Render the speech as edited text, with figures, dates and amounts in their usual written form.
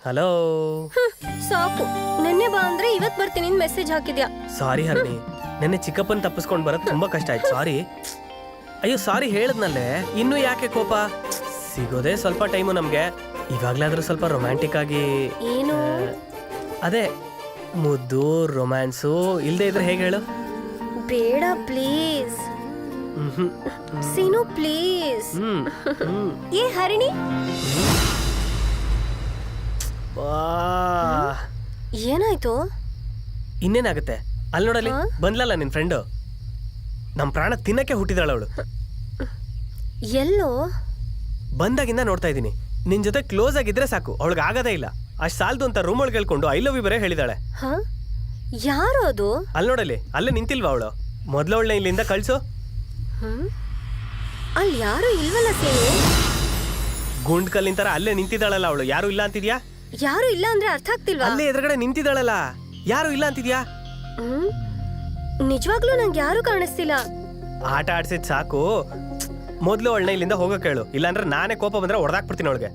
Hello. ಸಾಕು, ನೆನ್ನೆ ಬಾ ಅಂದ್ರೆ ಇವತ್ ಬರ್ತೀನಿ ಮೆಸೇಜ್ ಹಾಕಿದ್ಯಾ. ಸಾರಿ ಹರ್ಣಿ, ನೆನ್ನೆ ಚಿಕ್ಕಪ್ಪನ್ ತಪ್ಪಿಸ್ಕೊಂಡ್ ಬರೋದು ತುಂಬಾ ಕಷ್ಟ ಆಯ್ತು. ಸಾರಿ. ಅಯ್ಯೋ ಸಾರಿ ಹೇಳದ್ನಲ್ಲೇ, ಇನ್ನು ಯಾಕೆ ಕೋಪ? ಸಿಗೋದೇ ಸ್ವಲ್ಪ ಟೈಮು ನಮ್ಗೆ. ಇವಾಗ್ಲಾದ್ರೂ ಸ್ವಲ್ಪ ರೊಮ್ಯಾಂಟಿಕ್ ಆಗಿ. ಏನು? ಅದೇ ಮುದ್ದು ರೊಮ್ಯಾನ್ಸು ಇಲ್ದೇ ಇದ್ರೆ ಹೇಗೆ ಹೇಳು? ಬೇಡ ಪ್ಲೀಸ್. Scene please. ಏ ಹರಿಣಿ, ಏನಾಯ್ತು? ಇನ್ನೇನಾಗುತ್ತೆ? ಅಲ್ಲಿ ನೋಡಲಿ, ಬಂದ್ಲಲ್ಲ ನಿನ್ ಫ್ರೆಂಡು. ನಮ್ ಪ್ರಾಣ ತಿನ್ನಕ್ಕೆ ಹುಟ್ಟಿದಾಳ ಅವಳು. ಎಲ್ಲೋ? ಬಂದಾಗಿಂದ ನೋಡ್ತಾ ಇದ್ದೀನಿ. ನಿನ್ ಜೊತೆ ಕ್ಲೋಸ್ ಆಗಿದ್ರೆ ಸಾಕು, ಅವಳಿಗೆ ಆಗದೇ ಇಲ್ಲ. ಅಷ್ಟ್ ಸಾಲದು ಅಂತ ರೂಮ್ ಒಳಗೆ ಹೇಳ್ಕೊಂಡು ಐ ಲವ್ ಯು ಬರೇ ಹೇಳಿದಾಳೆ. ಯಾರು ಅದು? ಅಲ್ಲಿ ನೋಡಲಿ, ಅಲ್ಲೇ ನಿಂತಿಲ್ವಾ ಅವಳು? ಮೊದ್ಲವಳನ್ನ ಇಲ್ಲಿಂದ ಕಳ್ಸು. ಅಲ್ಲಿ ಯಾರು ಇಲ್ವಲ್ಲ ಸೀನು. ಗುಂಡ್ ಕಲ್ಲಿನ ತರ ಅಲ್ಲೇ ನಿಂತಿದ್ದಾಳಲ್ಲ ಅವಳು. ಯಾರು ಇಲ್ಲ ಅಂತಿದ್ಯಾ? ಯಾರು ಇಲ್ಲ ಅಂದ್ರೆ ಅರ್ಥ ಆಗ್ತಿಲ್ವಾ? ಅಲ್ಲೇ ಎದುರುಗಡೆ ನಿಂತಿದ್ದಾಳಲ್ಲ, ಯಾರು ಇಲ್ಲ ಅಂತಿದ್ಯಾ? ನಿಜವಾಗ್ಲೂ ನಂಗೆ ಯಾರು ಕಾಣಿಸ್ತಿಲ್ಲ. ಆಟ ಆಡ್ಸಿದ್ ಸಾಕು, ಮೊದ್ಲು ಅವಳನ್ನ ಇಲ್ಲಿಂದ ಹೋಗಕ್ಕೆ ಹೇಳು. ಇಲ್ಲಾಂದ್ರೆ ನಾನೇ ಕೋಪ ಬಂದ್ರೆ ಹೊಡೆದಾಕ್ಬಿಡ್ತೀನಿ ಅವಳಿಗೆ.